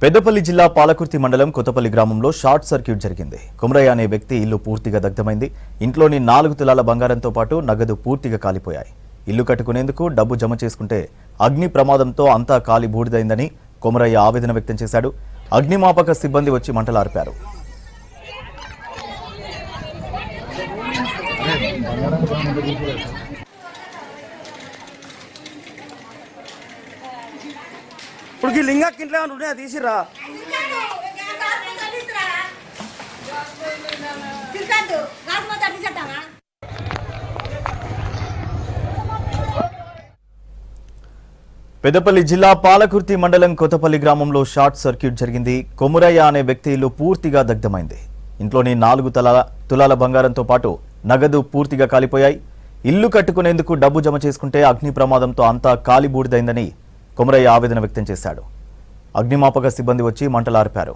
పెద్దపల్లి జిల్లా పాలకుర్తి మండలం కొత్తపల్లి గ్రామంలో షార్ట్ సర్క్యూట్ జరిగింది. కుమరయ్య అనే వ్యక్తి ఇల్లు పూర్తిగా దగ్ధమైంది. ఇంట్లోని 4 తులాల బంగారంతో పాటు నగదు పూర్తిగా కాలిపోయాయి. ఇల్లు కట్టుకునేందుకు డబ్బు జమ చేసుకుంటే అగ్ని ప్రమాదంతో అంతా కాలి బూడిదైందని కుమరయ్య ఆవేదన వ్యక్తం చేశాడు. అగ్నిమాపక సిబ్బంది వచ్చి మంటలార్పారు. ఇప్పుడు లింగాకి ఇంట్లో ఉంటే తీసిరా పెద్దపల్లి జిల్లా పాలకుర్తి మండలం కొత్తపల్లి గ్రామంలో షార్ట్ సర్క్యూట్ జరిగింది. కుమరయ్య అనే వ్యక్తి ఇల్లు పూర్తిగా దగ్ధమైంది. ఇంట్లోని 4 తులాల బంగారంతో పాటు నగదు పూర్తిగా కాలిపోయాయి. ఇల్లు కట్టుకునేందుకు డబ్బు జమ చేసుకుంటే అగ్ని ప్రమాదంతో అంతా కాలి బూడిదైందని కుమరయ్య ఆవేదన వ్యక్తం చేశాడు. అగ్నిమాపక సిబ్బంది వచ్చి మంటలార్పారు.